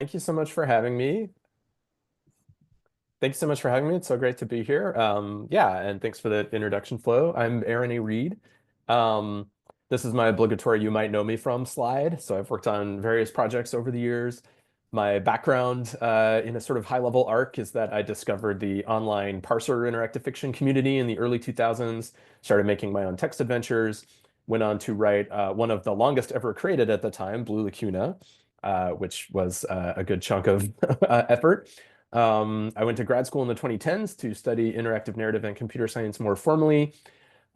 Thank you so much for having me. Thank you so much for having me. It's so great to be here. Yeah, and thanks for the introduction, Flo. I'm Aaron A. Reed. Um, this is my obligatory "you might know me from" slide. So I've worked on various projects over the years. My background in a sort of high-level arc is that I discovered the online parser interactive fiction community in the early 2000s, started making my own text adventures, went on to write one of the longest ever created at the time, Blue Lacuna, which was a good chunk of effort. I went to grad school in the 2010s to study interactive narrative and computer science more formally,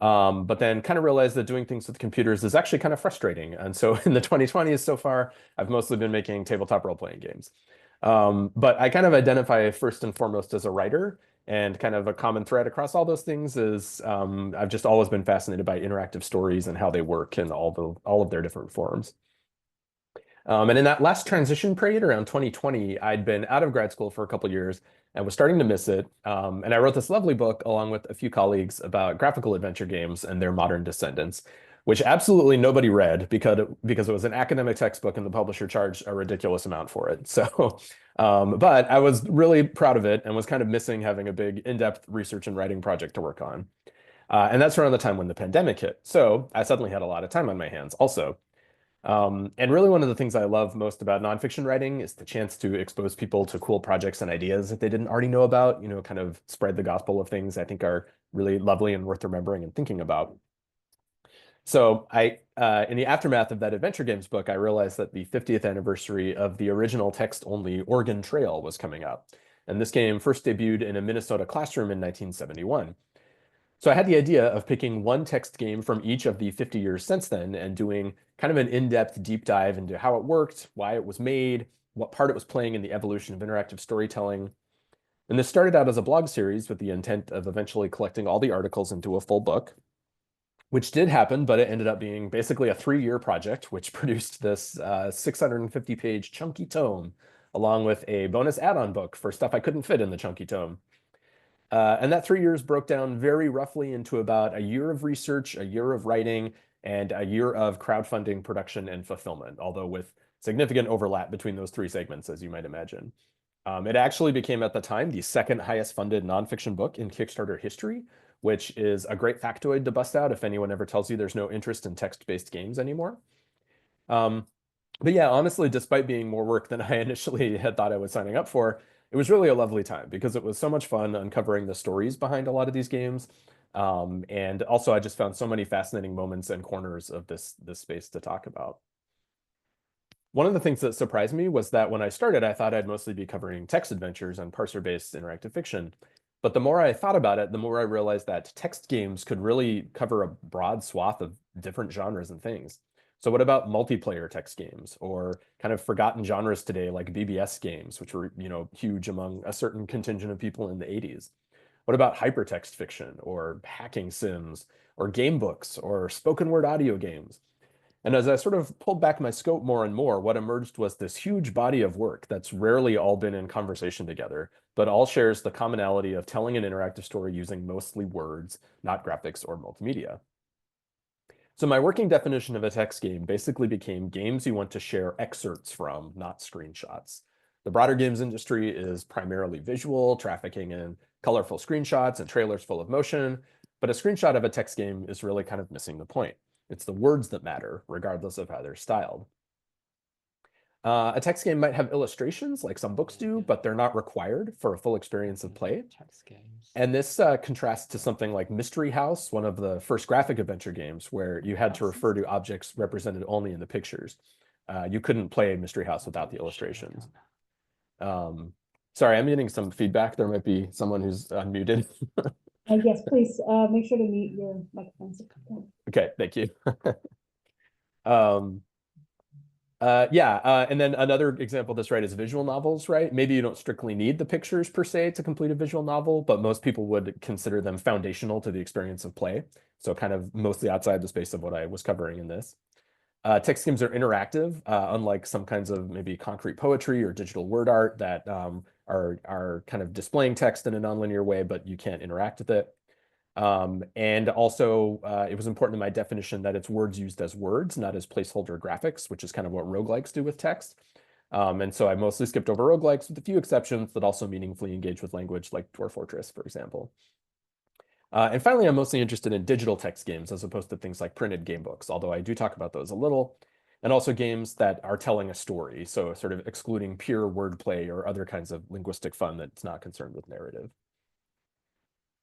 but then kind of realized that doing things with computers is actually kind of frustrating. And so in the 2020s so far, I've mostly been making tabletop role-playing games. But I kind of identify first and foremost as a writer, and kind of a common thread across all those things is I've just always been fascinated by interactive stories and how they work in all of their different forms. And in that last transition period around 2020, I'd been out of grad school for a couple of years and was starting to miss it. And I wrote this lovely book along with a few colleagues about graphical adventure games and their modern descendants, which absolutely nobody read because it was an academic textbook and the publisher charged a ridiculous amount for it. So, but I was really proud of it and was kind of missing having a big in-depth research and writing project to work on. And that's around the time when the pandemic hit. So I suddenly had a lot of time on my hands also. And really, one of the things I love most about nonfiction writing is the chance to expose people to cool projects and ideas that they didn't already know about, kind of spread the gospel of things I think are really lovely and worth remembering and thinking about. So in the aftermath of that adventure games book, I realized that the 50th anniversary of the original text-only Oregon Trail was coming up. And this game first debuted in a Minnesota classroom in 1971. So I had the idea of picking one text game from each of the 50 years since then and doing kind of an in-depth deep dive into how it worked, why it was made, what part it was playing in the evolution of interactive storytelling. And this started out as a blog series with the intent of eventually collecting all the articles into a full book, which did happen, but it ended up being basically a 3-year project, which produced this 650-page chunky tome, along with a bonus add-on book for stuff I couldn't fit in the chunky tome. And that 3 years broke down very roughly into about a year of research, a year of writing, and a year of crowdfunding, production, and fulfillment, although with significant overlap between those three segments, as you might imagine. It actually became at the time the second highest funded nonfiction book in Kickstarter history, which is a great factoid to bust out if anyone ever tells you there's no interest in text-based games anymore. Um, but yeah, honestly, despite being more work than I initially had thought I was signing up for, it was really a lovely time because it was so much fun uncovering the stories behind a lot of these games. And also, I just found so many fascinating moments and corners of this space to talk about. One of the things that surprised me was that when I started, I thought I'd mostly be covering text adventures and parser-based interactive fiction. But the more I thought about it, the more I realized that text games could really cover a broad swath of different genres and things. So what about multiplayer text games or kind of forgotten genres today like BBS games, which were, huge among a certain contingent of people in the 80s? What about hypertext fiction or hacking sims or game books or spoken word audio games? And as I sort of pulled back my scope more and more, what emerged was this huge body of work that's rarely all been in conversation together, but all shares the commonality of telling an interactive story using mostly words, not graphics or multimedia. So my working definition of a text game basically became games you want to share excerpts from, not screenshots. The broader games industry is primarily visual, trafficking in colorful screenshots and trailers full of motion, but a screenshot of a text game is really kind of missing the point. It's the words that matter, regardless of how they're styled. A text game might have illustrations, like some books do, but they're not required for a full experience of play. Text games. And this contrasts to something like Mystery House, one of the first graphic adventure games, where you had to refer to objects represented only in the pictures. You couldn't play Mystery House without the illustrations. Sorry, I'm getting some feedback. There might be someone who's unmuted. Yes, please make sure to mute your microphones. Okay, thank you. And then another example of this, right, is visual novels, right? Maybe you don't strictly need the pictures per se to complete a visual novel, but most people would consider them foundational to the experience of play. So kind of mostly outside the space of what I was covering in this. Text games are interactive, unlike some kinds of maybe concrete poetry or digital word art that are kind of displaying text in a nonlinear way, but you can't interact with it. And also, it was important in my definition that it's words used as words, not as placeholder graphics, which is kind of what roguelikes do with text. And so I mostly skipped over roguelikes with a few exceptions that also meaningfully engage with language, like Dwarf Fortress, for example. And finally, I'm mostly interested in digital text games as opposed to things like printed game books, although I do talk about those a little, and also games that are telling a story, so sort of excluding pure wordplay or other kinds of linguistic fun that's not concerned with narrative.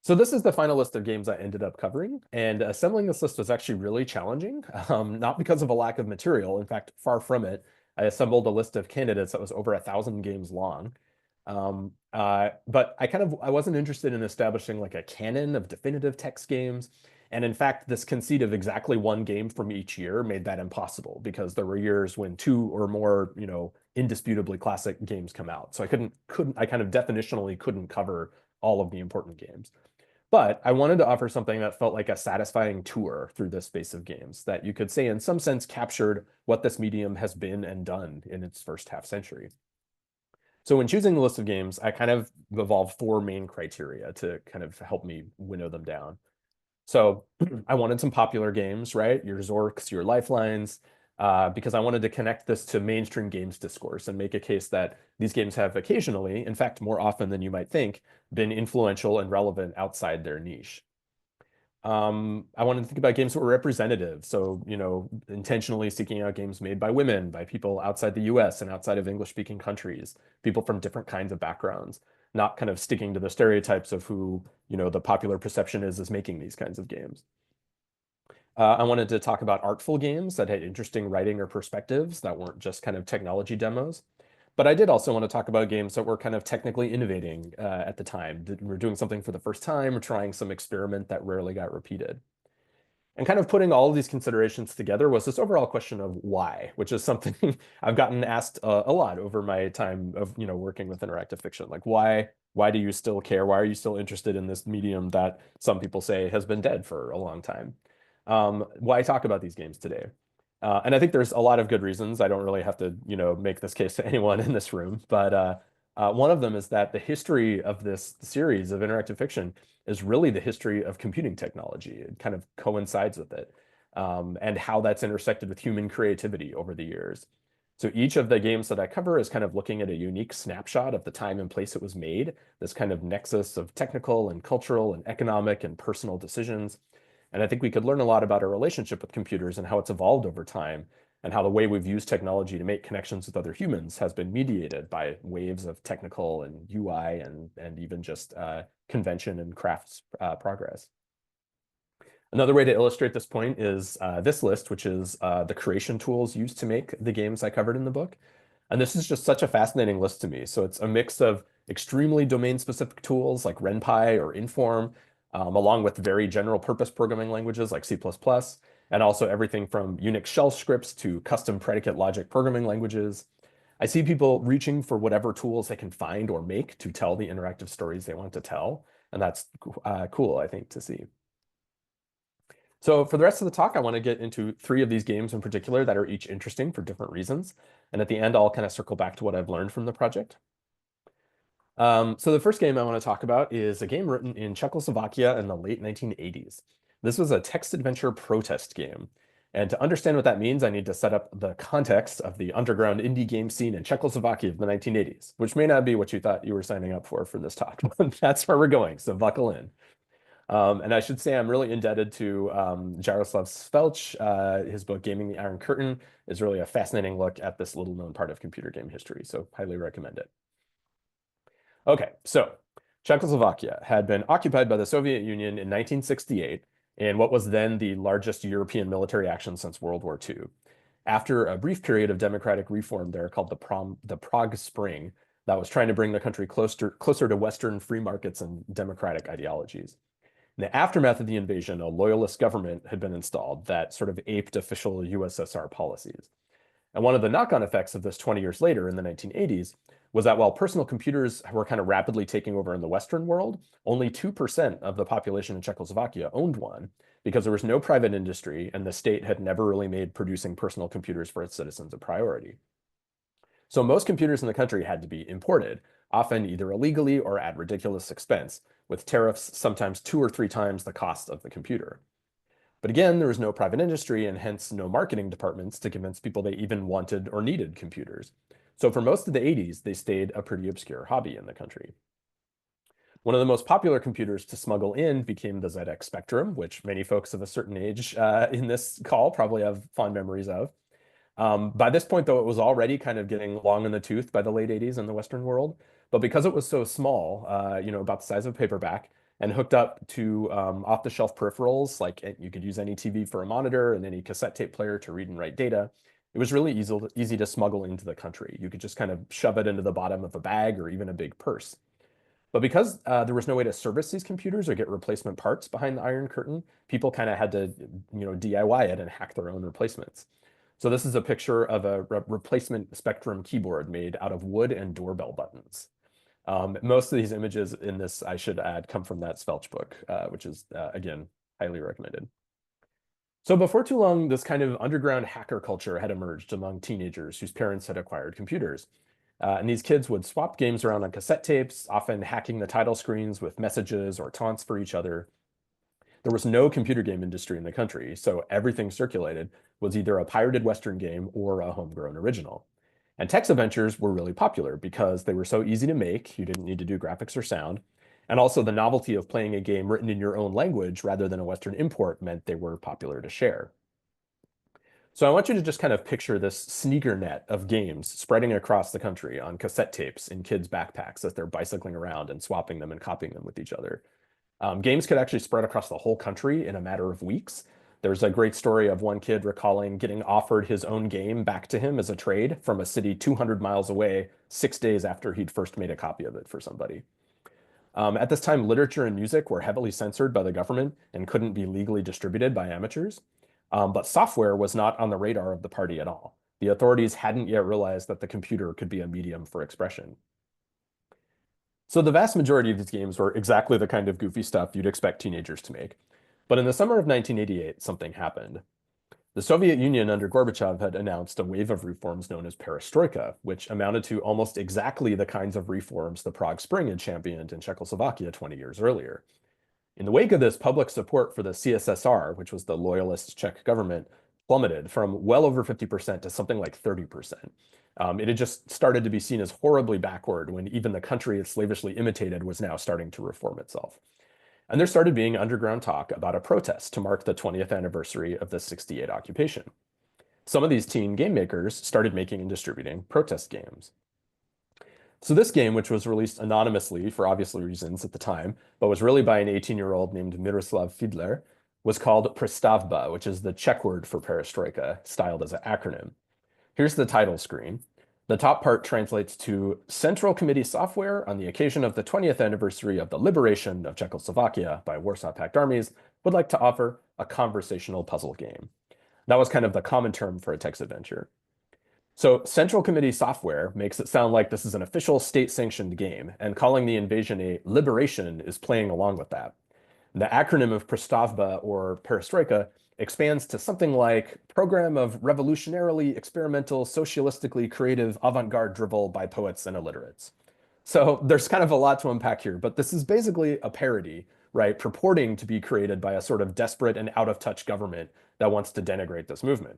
So this is the final list of games I ended up covering, and assembling this list was actually really challenging, not because of a lack of material. In fact, far from it. I assembled a list of candidates that was over 1,000 games long. But I wasn't interested in establishing like a canon of definitive text games. And in fact, this conceit of exactly one game from each year made that impossible because there were years when two or more, indisputably classic games come out. So I kind of definitionally couldn't cover all of the important games. But I wanted to offer something that felt like a satisfying tour through this space of games that you could say, in some sense, captured what this medium has been and done in its first half century. So when choosing the list of games, I kind of evolved four main criteria to kind of help me winnow them down. So I wanted some popular games, right? Your Zorks, your Lifelines, because I wanted to connect this to mainstream games discourse and make a case that these games have occasionally, in fact, more often than you might think, been influential and relevant outside their niche. I wanted to think about games that were representative. So, intentionally seeking out games made by women, by people outside the US and outside of English-speaking countries, people from different kinds of backgrounds, not kind of sticking to the stereotypes of who, the popular perception is as making these kinds of games. I wanted to talk about artful games that had interesting writing or perspectives that weren't just kind of technology demos. But I did also want to talk about games that were kind of technically innovating at the time, that were doing something for the first time or trying some experiment that rarely got repeated. And kind of putting all of these considerations together was this overall question of why, which is something I've gotten asked a lot over my time of working with interactive fiction. Like why do you still care? Why are you still interested in this medium that some people say has been dead for a long time? Why talk about these games today? And I think there's a lot of good reasons. I don't really have to, make this case to anyone in this room, but one of them is that the history of this series of interactive fiction is really the history of computing technology. It kind of coincides with it, and how that's intersected with human creativity over the years. So each of the games that I cover is kind of looking at a unique snapshot of the time and place it was made, this kind of nexus of technical and cultural and economic and personal decisions. And I think we could learn a lot about our relationship with computers and how it's evolved over time, and how the way we've used technology to make connections with other humans has been mediated by waves of technical and UI and even just convention and crafts progress. Another way to illustrate this point is this list, which is the creation tools used to make the games I covered in the book. And this is just such a fascinating list to me. So it's a mix of extremely domain-specific tools like RenPy or Inform, along with very general purpose programming languages like C++, and also everything from Unix shell scripts to custom predicate logic programming languages. I see people reaching for whatever tools they can find or make to tell the interactive stories they want to tell. And that's cool, I think, to see. So for the rest of the talk, I want to get into three of these games in particular that are each interesting for different reasons. And at the end, I'll kind of circle back to what I've learned from the project. So the first game I want to talk about is a game written in Czechoslovakia in the late 1980s. This was a text adventure protest game. And to understand what that means, I need to set up the context of the underground indie game scene in Czechoslovakia of the 1980s, which may not be what you thought you were signing up for this talk, but that's where we're going, so buckle in. And I should say I'm really indebted to Jaroslav Svelch. His book, Gaming the Iron Curtain, is really a fascinating look at this little-known part of computer game history, so highly recommend it. Okay, so Czechoslovakia had been occupied by the Soviet Union in 1968 in what was then the largest European military action since World War II. After a brief period of democratic reform there called the Prague Spring, that was trying to bring the country closer to Western free markets and democratic ideologies. In the aftermath of the invasion, a loyalist government had been installed that sort of aped official USSR policies. And one of the knock-on effects of this 20 years later in the 1980s was that while personal computers were kind of rapidly taking over in the Western world, only 2% of the population in Czechoslovakia owned one because there was no private industry and the state had never really made producing personal computers for its citizens a priority. So most computers in the country had to be imported, often either illegally or at ridiculous expense, with tariffs sometimes 2 or 3 times the cost of the computer. But again, there was no private industry and hence no marketing departments to convince people they even wanted or needed computers. So for most of the 80s, they stayed a pretty obscure hobby in the country. One of the most popular computers to smuggle in became the ZX Spectrum, which many folks of a certain age in this call probably have fond memories of. By this point, though, it was already kind of getting long in the tooth by the late 80s in the Western world. But because it was so small, about the size of a paperback, and hooked up to off-the-shelf peripherals, like you could use any TV for a monitor and any cassette tape player to read and write data, it was really easy to smuggle into the country. You could just kind of shove it into the bottom of a bag or even a big purse. But because there was no way to service these computers or get replacement parts behind the Iron Curtain, people kind of had to, DIY it and hack their own replacements. So this is a picture of a replacement Spectrum keyboard made out of wood and doorbell buttons. Most of these images in this, I should add, come from that Svelch book, which is, again, highly recommended. So before too long, this kind of underground hacker culture had emerged among teenagers whose parents had acquired computers. And these kids would swap games around on cassette tapes, often hacking the title screens with messages or taunts for each other. There was no computer game industry in the country, so everything circulated was either a pirated Western game or a homegrown original. And text adventures were really popular because they were so easy to make, you didn't need to do graphics or sound. And also the novelty of playing a game written in your own language rather than a Western import meant they were popular to share. So I want you to just kind of picture this sneaker net of games spreading across the country on cassette tapes in kids' backpacks as they're bicycling around and swapping them and copying them with each other. Games could actually spread across the whole country in a matter of weeks. There's a great story of one kid recalling getting offered his own game back to him as a trade from a city 200 miles away 6 days after he'd first made a copy of it for somebody. At this time, literature and music were heavily censored by the government and couldn't be legally distributed by amateurs. But software was not on the radar of the party at all. The authorities hadn't yet realized that the computer could be a medium for expression. So the vast majority of these games were exactly the kind of goofy stuff you'd expect teenagers to make. But in the summer of 1988, something happened. The Soviet Union under Gorbachev had announced a wave of reforms known as perestroika, which amounted to almost exactly the kinds of reforms the Prague Spring had championed in Czechoslovakia 20 years earlier. In the wake of this, public support for the CSSR, which was the loyalist Czech government, plummeted from well over 50% to something like 30%. It had just started to be seen as horribly backward when even the country it slavishly imitated was now starting to reform itself. And there started being underground talk about a protest to mark the 20th anniversary of the 68 occupation. Some of these teen game makers started making and distributing protest games. So this game, which was released anonymously for obvious reasons at the time, but was really by an 18-year-old named Miroslav Fidler, was called Prestavba, which is the Czech word for perestroika, styled as an acronym. Here's the title screen. The top part translates to Central Committee Software on the occasion of the 20th anniversary of the liberation of Czechoslovakia by Warsaw Pact armies would like to offer a conversational puzzle game. That was kind of the common term for a text adventure. So Central Committee Software makes it sound like this is an official state-sanctioned game, and calling the invasion a liberation is playing along with that. The acronym of Prestavba or Perestroika expands to something like Program of Revolutionarily Experimental Socialistically Creative Avant-Garde Drivel by Poets and Illiterates. So there's kind of a lot to unpack here, but this is basically a parody, right, purporting to be created by a sort of desperate and out-of-touch government that wants to denigrate this movement.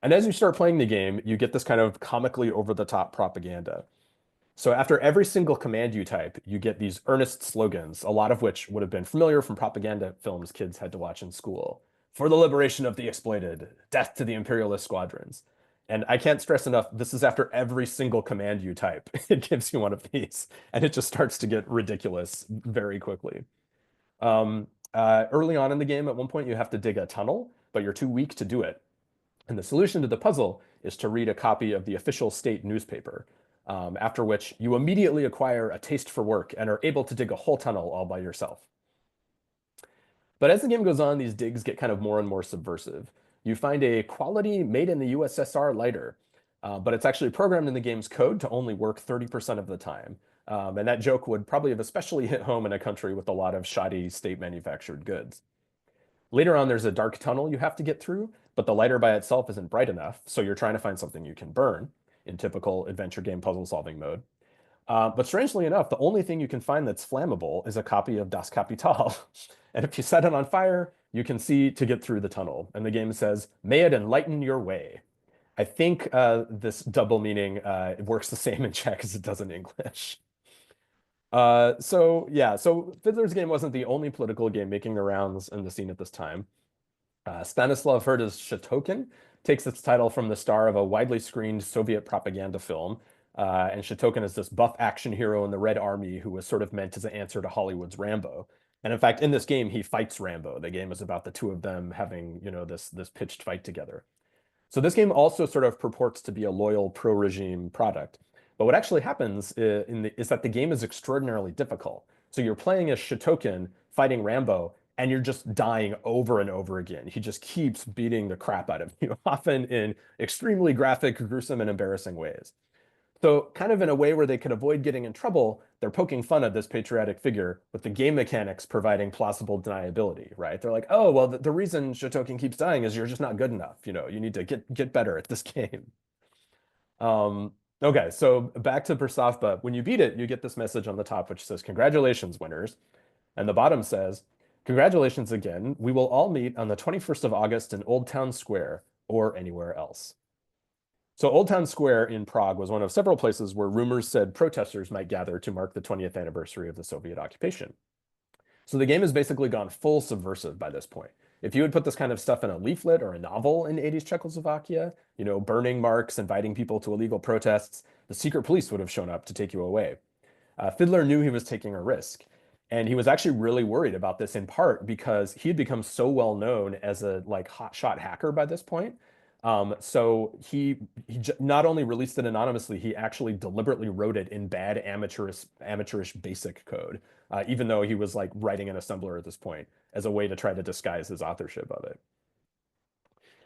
And as you start playing the game, you get this kind of comically over-the-top propaganda. So after every single command you type, you get these earnest slogans, a lot of which would have been familiar from propaganda films kids had to watch in school. For the liberation of the exploited, death to the imperialist squadrons. And I can't stress enough, this is after every single command you type. It gives you one of these, and it just starts to get ridiculous very quickly. Early on in the game, at one point, you have to dig a tunnel, but you're too weak to do it. And the solution to the puzzle is to read a copy of the official state newspaper, after which you immediately acquire a taste for work and are able to dig a whole tunnel all by yourself. But as the game goes on, these digs get kind of more and more subversive. You find a quality made in the USSR lighter, but it's actually programmed in the game's code to only work 30% of the time. And that joke would probably have especially hit home in a country with a lot of shoddy state manufactured goods. Later on, there's a dark tunnel you have to get through, but the lighter by itself isn't bright enough, so you're trying to find something you can burn in typical adventure game puzzle solving mode. But strangely enough, the only thing you can find that's flammable is a copy of Das Kapital. And if you set it on fire, you can see to get through the tunnel. And the game says, may it enlighten your way. I think this double meaning it works the same in Czech as it does in English. So yeah, so Fiddler's Game wasn't the only political game making the rounds in the scene at this time. Stanislav Hrda's Shatoken takes its title from the star of a widely screened Soviet propaganda film. And Shatoken is this buff action hero in the Red Army who was sort of meant as an answer to Hollywood's Rambo. And in fact, in this game, he fights Rambo. The game is about the two of them having, this pitched fight together. So this game also sort of purports to be a loyal pro-regime product. But what actually happens is that the game is extraordinarily difficult. So you're playing as Shatoken fighting Rambo, and you're just dying over and over again. He just keeps beating the crap out of you, often in extremely graphic, gruesome, and embarrassing ways. So, kind of in a way where they could avoid getting in trouble, they're poking fun at this patriotic figure with the game mechanics providing plausible deniability, right? They're like, oh, well, the reason Shotokin keeps dying is you're just not good enough. You need to get better at this game. Okay, so back to Prasavpa. When you beat it, you get this message on the top, which says, congratulations, winners. And the bottom says, congratulations again. We will all meet on the 21st of August in Old Town Square or anywhere else. So Old Town Square in Prague was one of several places where rumors said protesters might gather to mark the 20th anniversary of the Soviet occupation. So the game has basically gone full subversive by this point. If you had put this kind of stuff in a leaflet or a novel in 80s Czechoslovakia, burning marks, inviting people to illegal protests, the secret police would have shown up to take you away. Fiddler knew he was taking a risk. And he was actually really worried about this in part because he had become so well known as a hotshot hacker by this point. So he not only released it anonymously, he actually deliberately wrote it in bad amateurish basic code, even though he was like writing an assembler at this point as a way to try to disguise his authorship of it.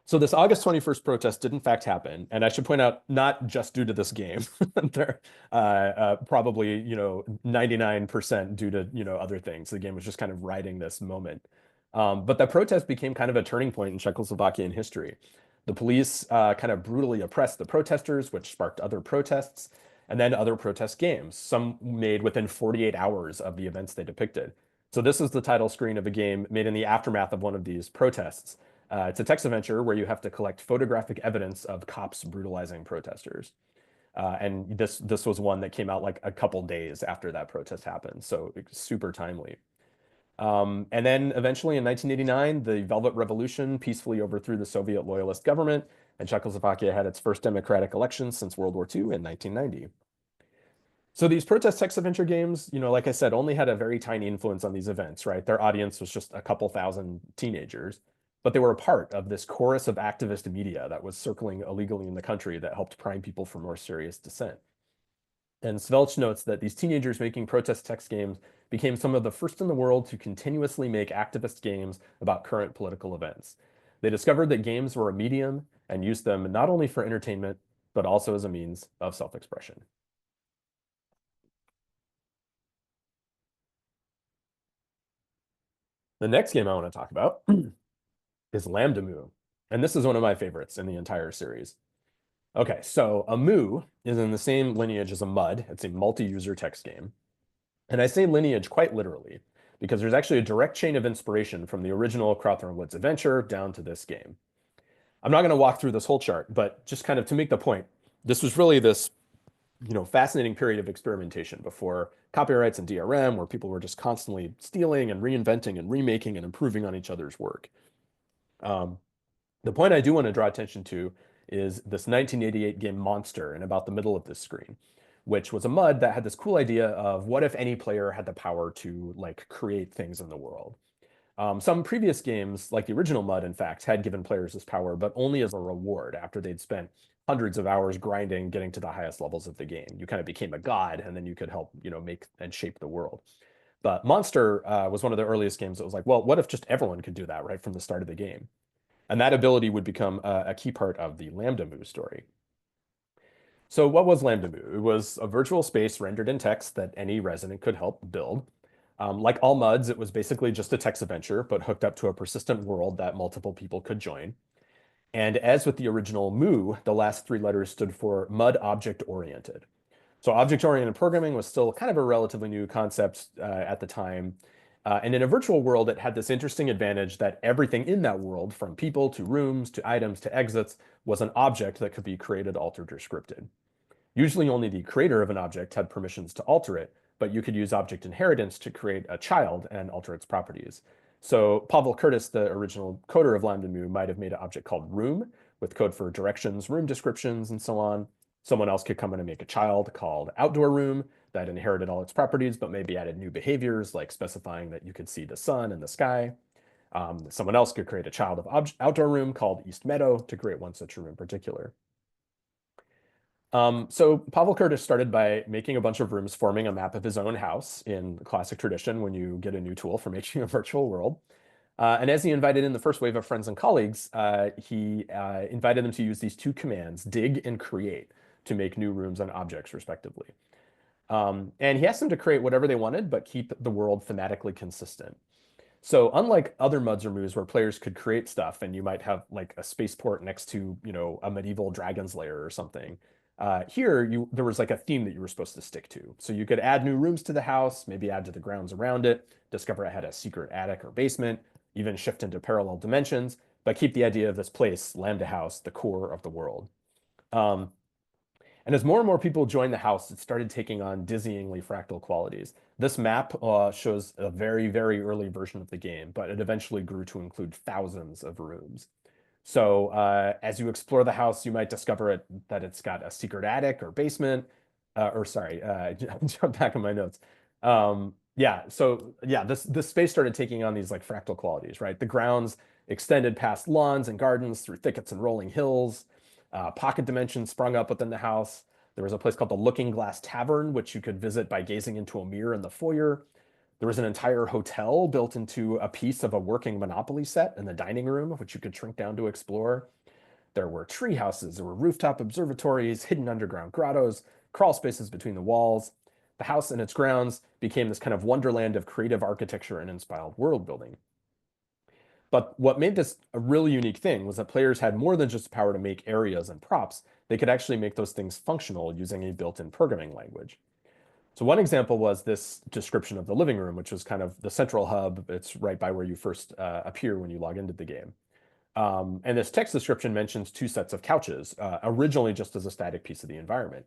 So this August 21st protest did in fact happen, and I should point out, not just due to this game. They're probably 99% due to other things. The game was just kind of riding this moment. But that protest became kind of a turning point in Czechoslovakian history. The police kind of brutally oppressed the protesters, which sparked other protests, and then other protest games, some made within 48 hours of the events they depicted. So this is the title screen of a game made in the aftermath of one of these protests. It's a text adventure where you have to collect photographic evidence of cops brutalizing protesters. And this was one that came out like a couple days after that protest happened, so it's super timely. And then eventually in 1989, the Velvet Revolution peacefully overthrew the Soviet loyalist government, and Czechoslovakia had its first democratic elections since World War II in 1990. So these protest text adventure games, like I said, only had a very tiny influence on these events, right? Their audience was just a couple thousand teenagers, but they were a part of this chorus of activist media that was circling illegally in the country that helped prime people for more serious dissent. And Svelch notes that these teenagers making protest text games became some of the first in the world to continuously make activist games about current political events. They discovered that games were a medium and used them not only for entertainment, but also as a means of self-expression. The next game I want to talk about is Lambda Moo. And this is one of my favorites in the entire series. Okay, so a Moo is in the same lineage as a MUD. It's a multi-user text game. And I say lineage quite literally, because there's actually a direct chain of inspiration from the original Crawthorne Woods adventure down to this game. I'm not going to walk through this whole chart, but just kind of to make the point, this was really this fascinating period of experimentation before copyrights and DRM, where people were just constantly stealing and reinventing and remaking and improving on each other's work. The point I do want to draw attention to is this 1988 game Monster in about the middle of this screen, which was a MUD that had this cool idea of what if any player had the power to create things in the world. Some previous games, like the original MUD, in fact, had given players this power, but only as a reward after they'd spent hundreds of hours grinding, getting to the highest levels of the game. You kind of became a god, and then you could help, make and shape the world. But Monster was one of the earliest games that was like, well, what if just everyone could do that right from the start of the game? And that ability would become a key part of the Lambda Moo story. So what was Lambda Moo? It was a virtual space rendered in text that any resident could help build. Like all MUDs, it was basically just a text adventure, but hooked up to a persistent world that multiple people could join. And as with the original Moo, the last three letters stood for MUD Object Oriented. So object-oriented programming was still kind of a relatively new concept at the time. And in a virtual world, it had this interesting advantage that everything in that world, from people to rooms to items to exits, was an object that could be created, altered, or scripted. Usually only the creator of an object had permissions to alter it, but you could use object inheritance to create a child and alter its properties. So Pavel Curtis, the original coder of Lambda Mu, might have made an object called room with code for directions, room descriptions, and so on. Someone else could come in and make a child called outdoor room that inherited all its properties, but maybe added new behaviors like specifying that you could see the sun and the sky. Someone else could create a child of outdoor room called East Meadow to create one such room in particular. So Pavel Curtis started by making a bunch of rooms forming a map of his own house in classic tradition when you get a new tool for making a virtual world. And as he invited in the first wave of friends and colleagues, he invited them to use these two commands, dig and create, to make new rooms and objects respectively. And he asked them to create whatever they wanted, but keep the world thematically consistent. So unlike other MUDs or MOOs where players could create stuff and you might have like a spaceport next to, a medieval dragon's lair or something, here there was like a theme that you were supposed to stick to. So you could add new rooms to the house, maybe add to the grounds around it, discover it had a secret attic or basement, even shift into parallel dimensions, but keep the idea of this place, Lambda House, the core of the world. Um, and as more and more people joined the house, it started taking on dizzyingly fractal qualities. This map shows a very, very early version of the game, but it eventually grew to include thousands of rooms. So as you explore the house, you might discover that it's got a secret attic or basement, or sorry, jump back in my notes. Yeah, so yeah, this space started taking on these like fractal qualities, right? The grounds extended past lawns and gardens through thickets and rolling hills. Pocket dimensions sprung up within the house. There was a place called the Looking Glass Tavern, which you could visit by gazing into a mirror in the foyer. There was an entire hotel built into a piece of a working Monopoly set in the dining room, which you could shrink down to explore. There were tree houses, there were rooftop observatories, hidden underground grottos, crawl spaces between the walls. The house and its grounds became this kind of wonderland of creative architecture and inspired world building. But what made this a really unique thing was that players had more than just the power to make areas and props. They could actually make those things functional using a built-in programming language. So one example was this description of the living room, which was kind of the central hub. It's right by where you first appear when you log into the game. And this text description mentions two sets of couches, originally just as a static piece of the environment.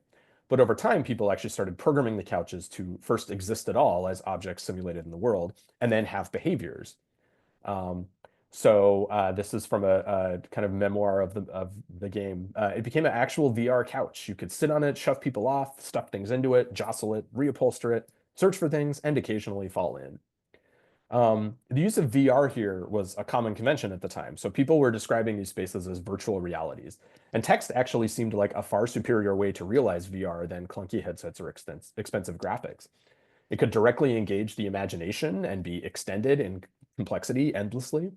But over time, people actually started programming the couches to first exist at all as objects simulated in the world, and then have behaviors. Um, so this is from a kind of memoir of the game. It became an actual VR couch. You could sit on it, shove people off, stuff things into it, jostle it, reupholster it, search for things, and occasionally fall in. The use of VR here was a common convention at the time. So people were describing these spaces as virtual realities. And text actually seemed like a far superior way to realize VR than clunky headsets or expensive graphics. It could directly engage the imagination and be extended in complexity endlessly.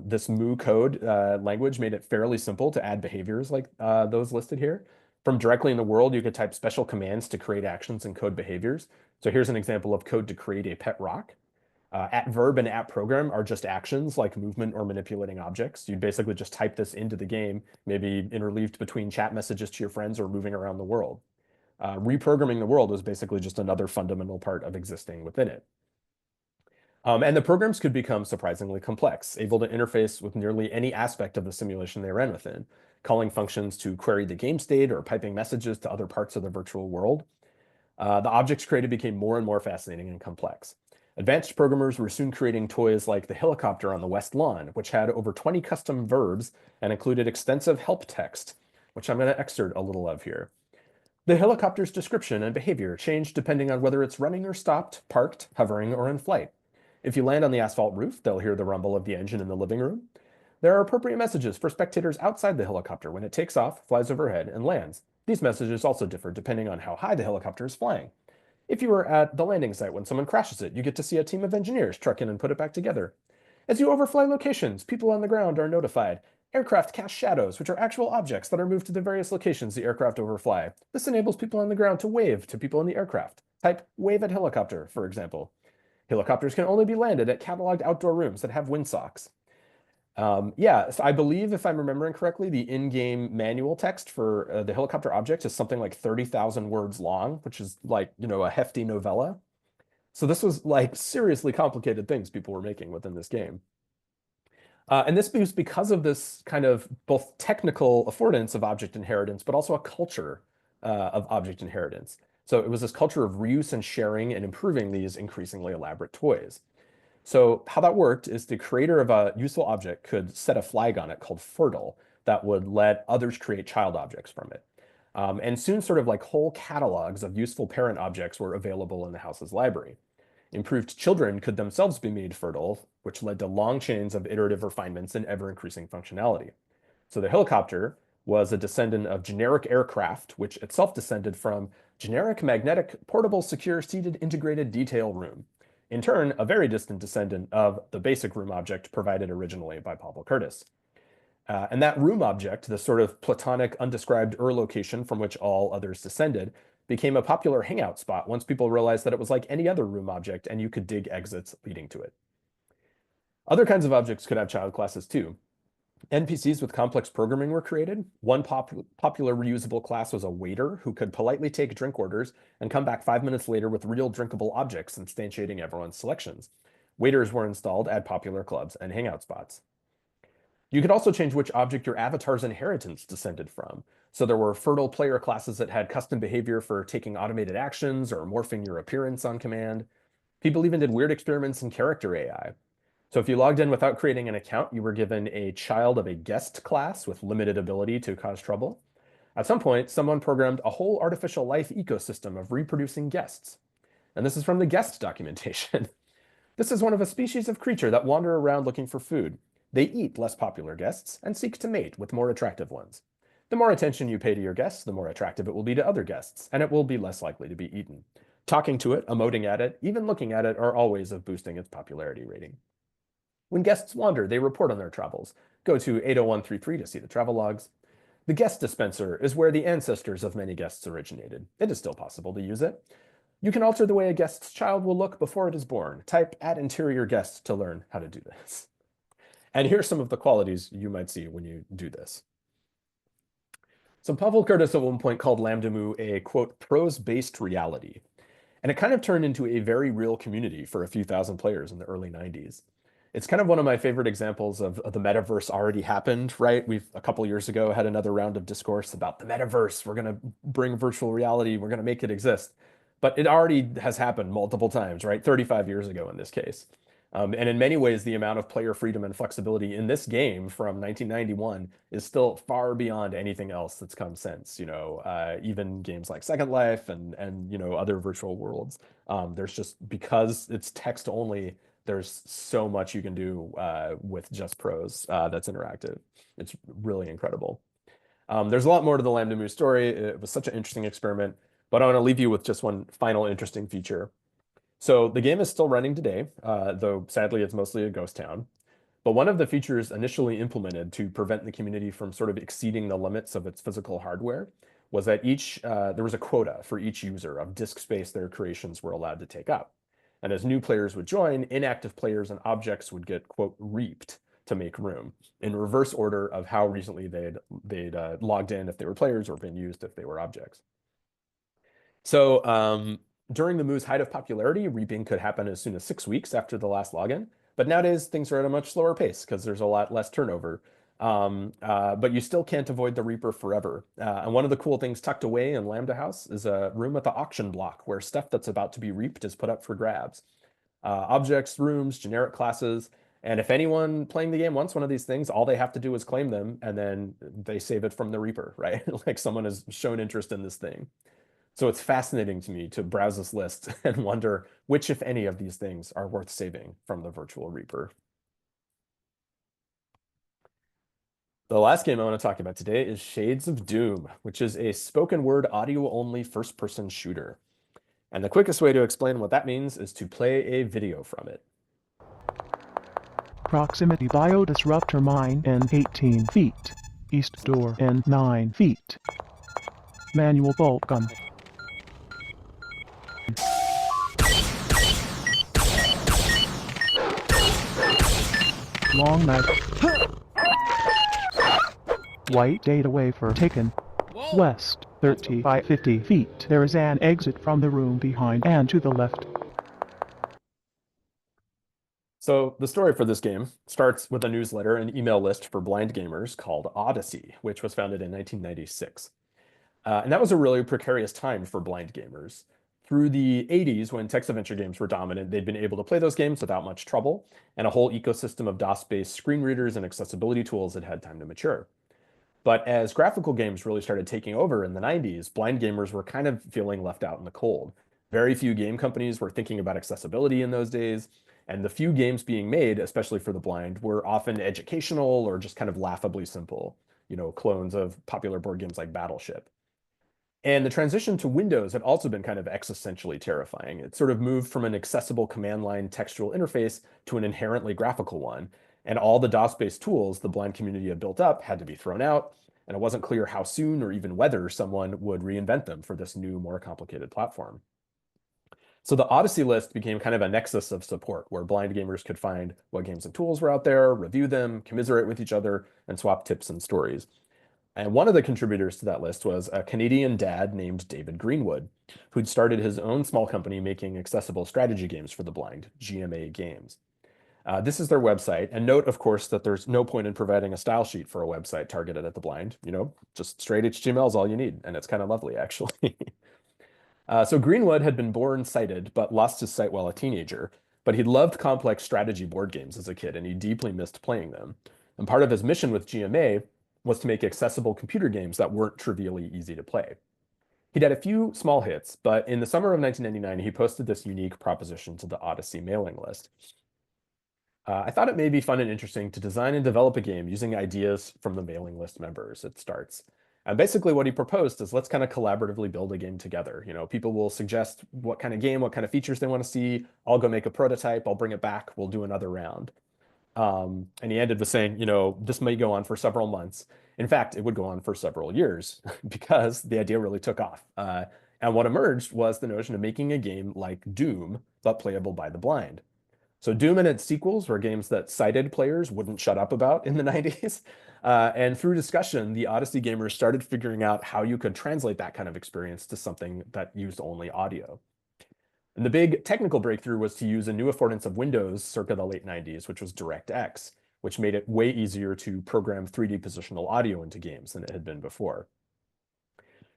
This Mu code language made it fairly simple to add behaviors like those listed here. From directly in the world, you could type special commands to create actions and code behaviors. So here's an example of code to create a pet rock. At verb and at program are just actions like movement or manipulating objects. You'd basically just type this into the game, maybe interleaved between chat messages to your friends or moving around the world. Reprogramming the world was basically just another fundamental part of existing within it. And the programs could become surprisingly complex, able to interface with nearly any aspect of the simulation they ran within, calling functions to query the game state or piping messages to other parts of the virtual world. The objects created became more and more fascinating and complex. Advanced programmers were soon creating toys like the helicopter on the West Lawn, which had over 20 custom verbs and included extensive help text, which I'm going to excerpt a little of here. The helicopter's description and behavior change depending on whether it's running or stopped, parked, hovering, or in flight. If you land on the asphalt roof, they'll hear the rumble of the engine in the living room. There are appropriate messages for spectators outside the helicopter when it takes off, flies overhead, and lands. These messages also differ depending on how high the helicopter is flying. If you were at the landing site when someone crashes it, you get to see a team of engineers truck in and put it back together. As you overfly locations, people on the ground are notified. Aircraft cast shadows, which are actual objects that are moved to the various locations the aircraft overfly. This enables people on the ground to wave to people in the aircraft. Type wave at helicopter, for example. Helicopters can only be landed at cataloged outdoor rooms that have windsocks. Yeah, so I believe, if I'm remembering correctly, the in-game manual text for the helicopter object is something like 30,000 words long, which is like, a hefty novella. So this was like seriously complicated things people were making within this game. And this was because of this kind of both technical affordance of object inheritance, but also a culture of object inheritance. So it was this culture of reuse and sharing and improving these increasingly elaborate toys. So how that worked is the creator of a useful object could set a flag on it called fertile that would let others create child objects from it. And soon sort of like whole catalogs of useful parent objects were available in the house's library. Improved children could themselves be made fertile, which led to long chains of iterative refinements and ever-increasing functionality. So the helicopter was a descendant of generic aircraft, which itself descended from generic magnetic portable secure seated integrated detail room. In turn, a very distant descendant of the basic room object provided originally by Pablo Curtis. And that room object, the sort of platonic undescribed location from which all others descended, became a popular hangout spot once people realized that it was like any other room object and you could dig exits leading to it. Other kinds of objects could have child classes too. NPCs with complex programming were created. One popular reusable class was a waiter who could politely take drink orders and come back 5 minutes later with real drinkable objects, instantiating everyone's selections. Waiters were installed at popular clubs and hangout spots. You could also change which object your avatar's inheritance descended from. So there were fertile player classes that had custom behavior for taking automated actions or morphing your appearance on command. People even did weird experiments in character AI. So if you logged in without creating an account, you were given a child of a guest class with limited ability to cause trouble. At some point, someone programmed a whole artificial life ecosystem of reproducing guests. And this is from the guest documentation. This is one of a species of creature that wander around looking for food. They eat less popular guests and seek to mate with more attractive ones. The more attention you pay to your guests, the more attractive it will be to other guests, and it will be less likely to be eaten. Talking to it, emoting at it, even looking at it are all ways of boosting its popularity rating. When guests wander, they report on their travels. Go to 80133 to see the travel logs. The guest dispenser is where the ancestors of many guests originated. It is still possible to use it. You can alter the way a guest's child will look before it is born. Type @interior guest to learn how to do this. And here's some of the qualities you might see when you do this. So Pavel Curtis at one point called Lambda a, quote, prose-based reality. And it kind of turned into a very real community for a few thousand players in the early 90s. It's kind of one of my favorite examples of the metaverse already happened, right? We've a couple years ago had another round of discourse about the metaverse. We're going to bring virtual reality. We're going to make it exist. But it already has happened multiple times, right? 35 years ago in this case. And in many ways, the amount of player freedom and flexibility in this game from 1991 is still far beyond anything else that's come since. Even games like Second Life and other virtual worlds. There's just, because it's text only, there's so much you can do with just prose that's interactive. It's really incredible. There's a lot more to the Lambda Moo story. It was such an interesting experiment, but I want to leave you with just one final interesting feature. So the game is still running today, though sadly it's mostly a ghost town. But one of the features initially implemented to prevent the community from sort of exceeding the limits of its physical hardware was that there was a quota for each user of disk space their creations were allowed to take up. And as new players would join, inactive players and objects would get, quote, reaped to make room in reverse order of how recently they'd logged in if they were players or been used if they were objects. So during the Moo's height of popularity, reaping could happen as soon as 6 weeks after the last login. But nowadays, things are at a much slower pace because there's a lot less turnover. But you still can't avoid the Reaper forever. And one of the cool things tucked away in Lambda House is a room at the auction block where stuff that's about to be reaped is put up for grabs. Objects, rooms, generic classes. And if anyone playing the game wants one of these things, all they have to do is claim them, and then they save it from the Reaper, right? Like someone has shown interest in this thing. So it's fascinating to me to browse this list and wonder which, if any, of these things are worth saving from the virtual Reaper. The last game I want to talk about today is Shades of Doom, which is a spoken word audio-only first-person shooter. And the quickest way to explain what that means is to play a video from it. Proximity biodisruptor mine in 18 feet. East door in 9 feet. Manual bolt gun. Long knife. White data wafer taken. Whoa. West, 30 by 50 feet. There is an exit from the room behind and to the left. So the story for this game starts with a newsletter and email list for blind gamers called Odyssey, which was founded in 1996. And that was a really precarious time for blind gamers. Through the 80s, when text-adventure games were dominant, they'd been able to play those games without much trouble, and a whole ecosystem of DOS-based screen readers and accessibility tools had had time to mature. But as graphical games really started taking over in the 90s, blind gamers were kind of feeling left out in the cold. Very few game companies were thinking about accessibility in those days, and the few games being made, especially for the blind, were often educational or just kind of laughably simple, clones of popular board games like Battleship. And the transition to Windows had also been kind of existentially terrifying. It sort of moved from an accessible command line textual interface to an inherently graphical one. And all the DOS-based tools the blind community had built up had to be thrown out, and it wasn't clear how soon or even whether someone would reinvent them for this new, more complicated platform. So the Odyssey list became kind of a nexus of support where blind gamers could find what games and tools were out there, review them, commiserate with each other, and swap tips and stories. And one of the contributors to that list was a Canadian dad named David Greenwood, who'd started his own small company making accessible strategy games for the blind, GMA Games. This is their website. And note, of course, that there's no point in providing a style sheet for a website targeted at the blind. Just straight HTML is all you need. And it's kind of lovely, actually. So Greenwood had been born sighted, but lost his sight while a teenager. But he loved complex strategy board games as a kid, and he deeply missed playing them. And part of his mission with GMA was to make accessible computer games that weren't trivially easy to play. He'd had a few small hits, but in the summer of 1999, he posted this unique proposition to the Odyssey mailing list. I thought it may be fun and interesting to design and develop a game using ideas from the mailing list members, it starts. And basically what he proposed is let's kind of collaboratively build a game together. People will suggest what kind of game, what kind of features they want to see. I'll go make a prototype. I'll bring it back. We'll do another round. And he ended with saying, this may go on for several months. In fact, it would go on for several years because the idea really took off. And what emerged was the notion of making a game like Doom, but playable by the blind. So Doom and its sequels were games that sighted players wouldn't shut up about in the 90s. And through discussion, the Odyssey gamers started figuring out how you could translate that kind of experience to something that used only audio. And the big technical breakthrough was to use a new affordance of Windows circa the late 90s, which was DirectX, which made it way easier to program 3D positional audio into games than it had been before.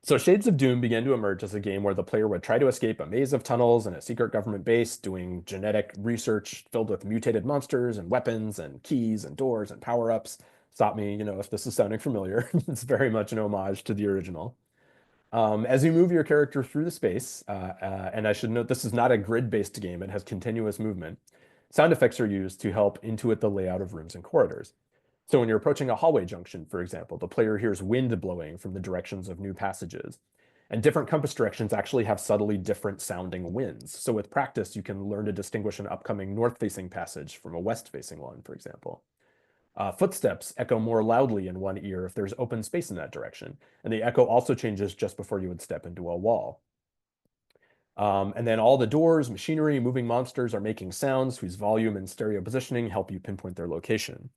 So Shades of Doom began to emerge as a game where the player would try to escape a maze of tunnels and a secret government base, doing genetic research filled with mutated monsters and weapons and keys and doors and power-ups. Stop me, if this is sounding familiar. It's very much an homage to the original. As you move your character through the space, and I should note this is not a grid-based game, it has continuous movement. Sound effects are used to help intuit the layout of rooms and corridors. So when you're approaching a hallway junction, for example, the player hears wind blowing from the directions of new passages. And different compass directions actually have subtly different sounding winds. So with practice, you can learn to distinguish an upcoming north-facing passage from a west-facing one, for example. Footsteps echo more loudly in one ear if there's open space in that direction. And the echo also changes just before you would step into a wall. And then all the doors, machinery, moving monsters are making sounds whose volume and stereo positioning help you pinpoint their location.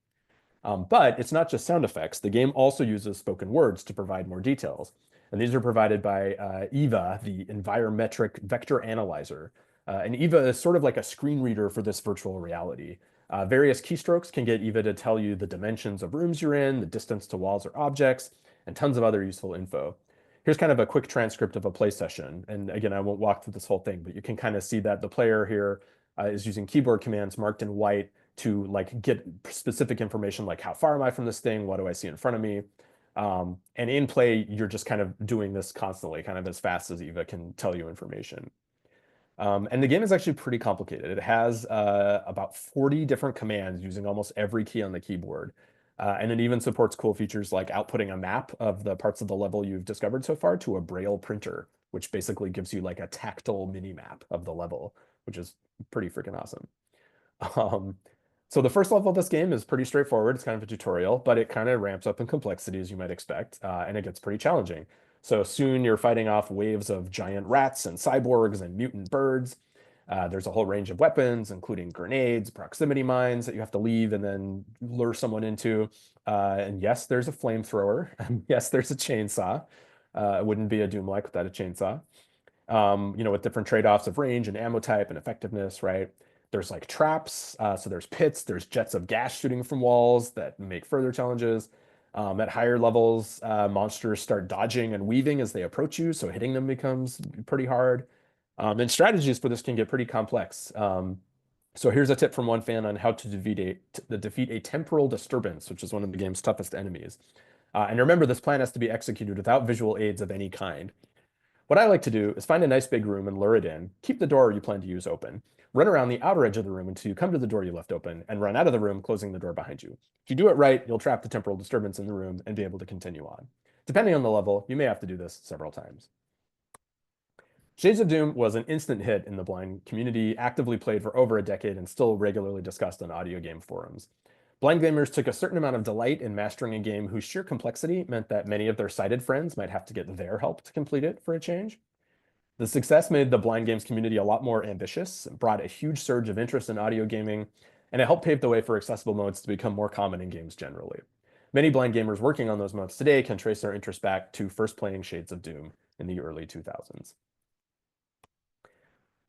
But it's not just sound effects. The game also uses spoken words to provide more details. And these are provided by EVA, the Environmetric Vector Analyzer. And EVA is sort of like a screen reader for this virtual reality. Various keystrokes can get EVA to tell you the dimensions of rooms you're in, the distance to walls or objects, and tons of other useful info. Here's kind of a quick transcript of a play session. And again, I won't walk through this whole thing, but you can kind of see that the player here is using keyboard commands marked in white to get specific information like how far am I from this thing? What do I see in front of me? And in play, you're just kind of doing this constantly, kind of as fast as EVA can tell you information. And the game is actually pretty complicated. It has about 40 different commands using almost every key on the keyboard. And it even supports cool features like outputting a map of the parts of the level you've discovered so far to a Braille printer, which basically gives you like a tactile mini map of the level, which is pretty freaking awesome. So the first level of this game is pretty straightforward. It's kind of a tutorial, but it kind of ramps up in complexity as you might expect, and it gets pretty challenging. So soon you're fighting off waves of giant rats and cyborgs and mutant birds. There's a whole range of weapons, including grenades, proximity mines that you have to leave and then lure someone into. And yes, there's a flamethrower. And yes, there's a chainsaw. It wouldn't be a Doom-like without a chainsaw. With different trade-offs of range and ammo type and effectiveness, right? There's like traps, so there's pits, there's jets of gas shooting from walls that make further challenges. At higher levels, monsters start dodging and weaving as they approach you, so hitting them becomes pretty hard. And strategies for this can get pretty complex. So here's a tip from one fan on how to defeat a temporal disturbance, which is one of the game's toughest enemies. And remember, this plan has to be executed without visual aids of any kind. What I like to do is find a nice big room and lure it in, keep the door you plan to use open, run around the outer edge of the room until you come to the door you left open, and run out of the room, closing the door behind you. If you do it right, you'll trap the temporal disturbance in the room and be able to continue on. Depending on the level, you may have to do this several times. Shades of Doom was an instant hit in the blind community, actively played for over a decade and still regularly discussed on audio game forums. Blind gamers took a certain amount of delight in mastering a game whose sheer complexity meant that many of their sighted friends might have to get their help to complete it for a change. The success made the blind games community a lot more ambitious, brought a huge surge of interest in audio gaming, and it helped pave the way for accessible modes to become more common in games generally. Many blind gamers working on those modes today can trace their interest back to first playing Shades of Doom in the early 2000s.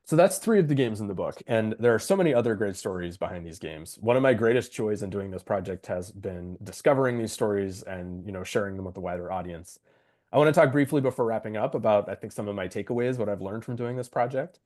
So that's 3 of the games in the book, and there are so many other great stories behind these games. One of my greatest joys in doing this project has been discovering these stories and, sharing them with a wider audience. I want to talk briefly before wrapping up about, I think, some of my takeaways, what I've learned from doing this project.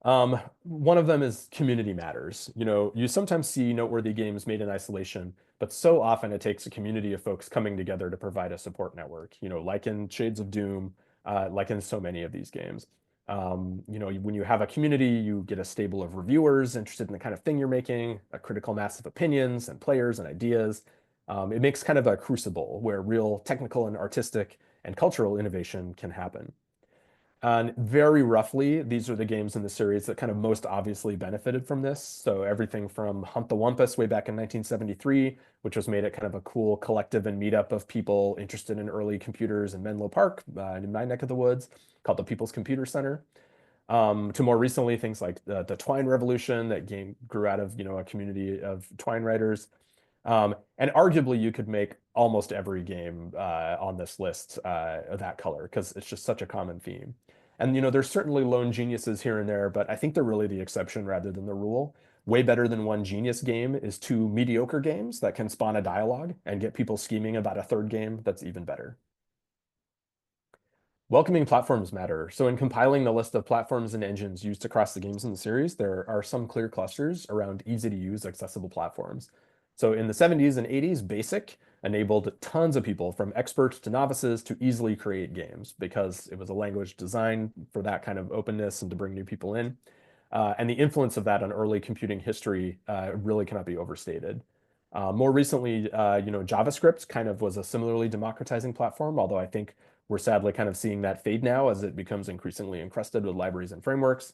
One of them is community matters. You sometimes see noteworthy games made in isolation, but so often it takes a community of folks coming together to provide a support network, like in Shades of Doom, like in so many of these games. When you have a community, you get a stable of reviewers interested in the kind of thing you're making, a critical mass of opinions and players and ideas. It makes kind of a crucible where real technical and artistic and cultural innovation can happen. And very roughly, these are the games in the series that kind of most obviously benefited from this. So everything from Hunt the Wumpus way back in 1973, which was made at kind of a cool collective and meetup of people interested in early computers in Menlo Park, in my neck of the woods, called the People's Computer Center. To more recently, things like the Twine Revolution, that game grew out of, a community of Twine writers. And arguably, you could make almost every game on this list that color because it's just such a common theme. And there's certainly lone geniuses here and there, but I think they're really the exception rather than the rule. Way better than one genius game is 2 mediocre games that can spawn a dialogue and get people scheming about a third game that's even better. Welcoming platforms matter. So in compiling the list of platforms and engines used across the games in the series, there are some clear clusters around easy-to-use, accessible platforms. So in the 70s and 80s, BASIC enabled tons of people, from experts to novices, to easily create games because it was a language designed for that kind of openness and to bring new people in. And the influence of that on early computing history really cannot be overstated. More recently, JavaScript kind of was a similarly democratizing platform, although I think we're sadly kind of seeing that fade now as it becomes increasingly encrusted with libraries and frameworks.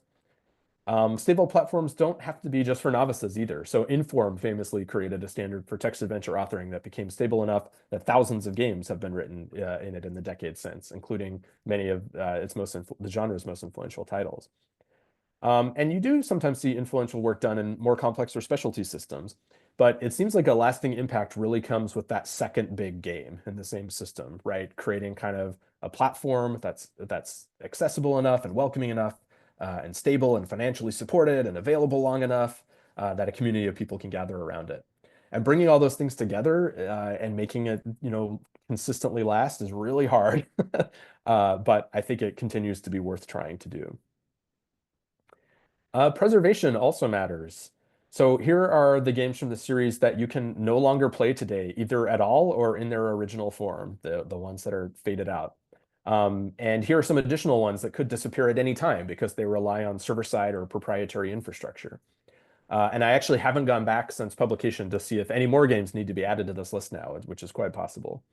Stable platforms don't have to be just for novices either. So Inform famously created a standard for text adventure authoring that became stable enough that thousands of games have been written in it in the decades since, including many of the genre's most influential titles. And you do sometimes see influential work done in more complex or specialty systems, but it seems like a lasting impact really comes with that second big game in the same system, right? Creating kind of a platform that's accessible enough and welcoming enough, and stable and financially supported and available long enough that a community of people can gather around it. And bringing all those things together and making it, consistently last is really hard, but I think it continues to be worth trying to do. Preservation also matters. So here are the games from the series that you can no longer play today, either at all or in their original form, the ones that are faded out. And here are some additional ones that could disappear at any time because they rely on server-side or proprietary infrastructure. And I actually haven't gone back since publication to see if any more games need to be added to this list now, which is quite possible.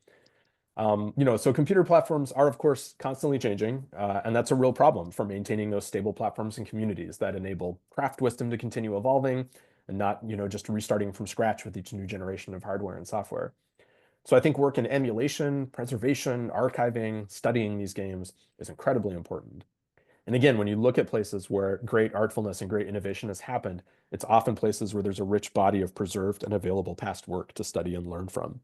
So computer platforms are, of course, constantly changing, and that's a real problem for maintaining those stable platforms and communities that enable craft wisdom to continue evolving and not, just restarting from scratch with each new generation of hardware and software. So I think work in emulation, preservation, archiving, studying these games is incredibly important. And again, when you look at places where great artfulness and great innovation has happened, it's often places where there's a rich body of preserved and available past work to study and learn from.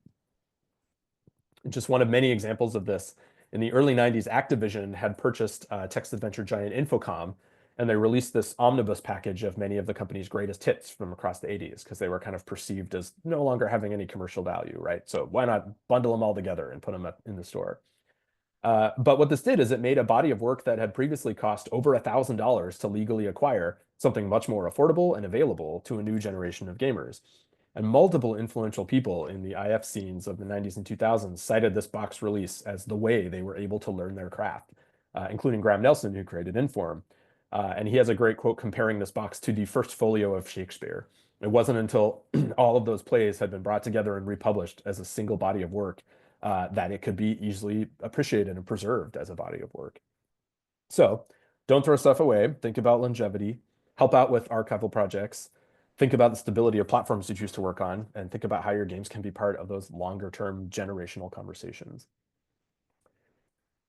Just one of many examples of this, in the early 90s, Activision had purchased text adventure giant Infocom And they released this omnibus package of many of the company's greatest hits from across the 80s because they were kind of perceived as no longer having any commercial value, right? So why not bundle them all together and put them up in the store? But what this did is it made a body of work that had previously cost over $1,000 to legally acquire something much more affordable and available to a new generation of gamers. And multiple influential people in the IF scenes of the 90s and 2000s cited this box release as the way they were able to learn their craft, including Graham Nelson, who created Inform. And he has a great quote comparing this box to the first folio of Shakespeare. It wasn't until all of those plays had been brought together and republished as a single body of work that it could be easily appreciated and preserved as a body of work. So don't throw stuff away. Think about longevity. Help out with archival projects. Think about the stability of platforms you choose to work on, and think about how your games can be part of those longer-term generational conversations.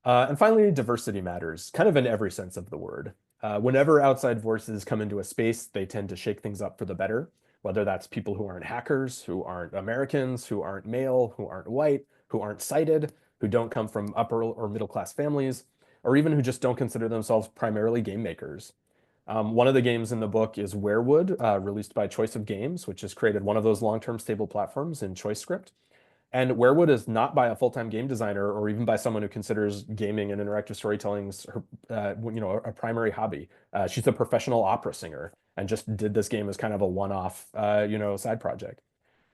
And finally, diversity matters, kind of in every sense of the word. Whenever outside voices come into a space, they tend to shake things up for the better, whether that's people who aren't hackers, who aren't Americans, who aren't male, who aren't white, who aren't sighted, who don't come from upper or middle class families, or even who just don't consider themselves primarily game makers. One of the games in the book is Werewood, released by Choice of Games, which has created one of those long-term stable platforms in ChoiceScript. And Werewood is not by a full-time game designer or even by someone who considers gaming and interactive storytelling her, a primary hobby. She's a professional opera singer and just did this game as kind of a one-off, side project.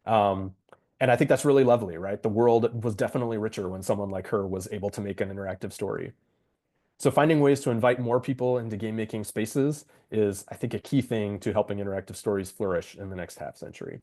Um, and I think that's really lovely, right? The world was definitely richer when someone like her was able to make an interactive story. So finding ways to invite more people into game making spaces is, I think, a key thing to helping interactive stories flourish in the next half century.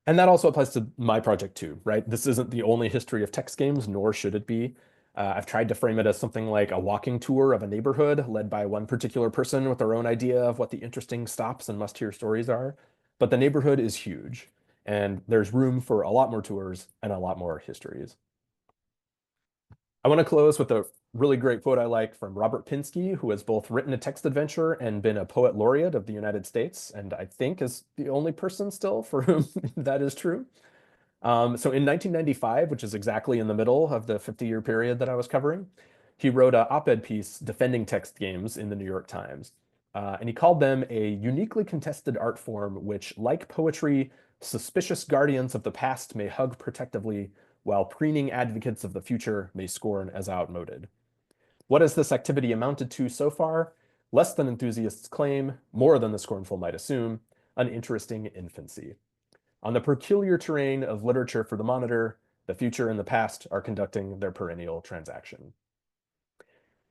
And that also applies to my project too, right? This isn't the only history of text games, nor should it be. I've tried to frame it as something like a walking tour of a neighborhood led by one particular person with their own idea of what the interesting stops and must-hear stories are. But the neighborhood is huge, and there's room for a lot more tours and a lot more histories. I want to close with a really great quote I like from Robert Pinsky, who has both written a text adventure and been a poet laureate of the United States, and I think is the only person still for whom that is true. So in 1995, which is exactly in the middle of the 50-year period that I was covering, he wrote an op-ed piece defending text games in the New York Times. And he called them a uniquely contested art form which, like poetry, suspicious guardians of the past may hug protectively, while preening advocates of the future may scorn as outmoded. What has this activity amounted to so far? Less than enthusiasts claim, more than the scornful might assume, an interesting infancy. On the peculiar terrain of literature for the monitor, the future and the past are conducting their perennial transaction.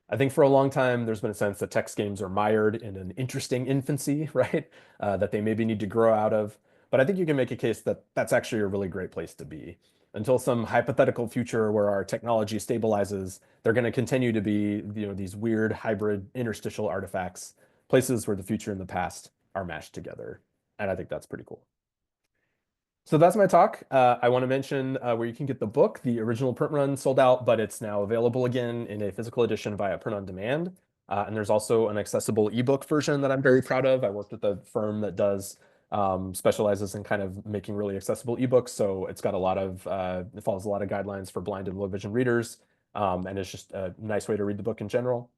I think for a long time, there's been a sense that text games are mired in an interesting infancy, right? That they maybe need to grow out of. But I think you can make a case that that's actually a really great place to be. Until some hypothetical future where our technology stabilizes, they're going to continue to be, these weird hybrid interstitial artifacts, places where the future and the past are mashed together. And I think that's pretty cool. So that's my talk. I want to mention where you can get the book. The original print run sold out, but it's now available again in a physical edition via print on demand. And there's also an accessible ebook version that I'm very proud of. I worked with a firm that does specializes in kind of making really accessible ebooks. So it's got a lot of, it follows a lot of guidelines for blind and low vision readers. And it's just a nice way to read the book in general.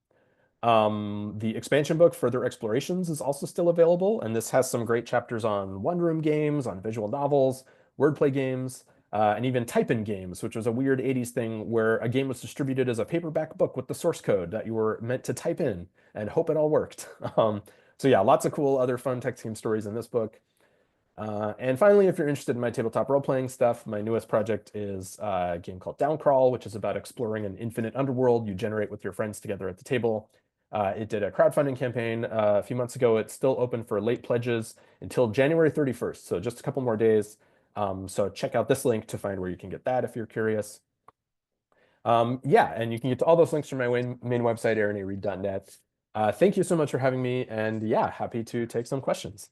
The expansion book, Further Explorations, is also still available, and this has some great chapters on one-room games, on visual novels, wordplay games, and even type-in games, which was a weird 80s thing where a game was distributed as a paperback book with the source code that you were meant to type in and hope it all worked. So yeah, lots of cool other fun text game stories in this book. And finally, if you're interested in my tabletop role-playing stuff, my newest project is a game called Downcrawl, which is about exploring an infinite underworld you generate with your friends together at the table. It did a crowdfunding campaign a few months ago. It's still open for late pledges until January 31st, so just a couple more days. So check out this link to find where you can get that if you're curious. Yeah, and you can get to all those links from my main website, aaronareed.net. Thank you so much for having me, and yeah, happy to take some questions.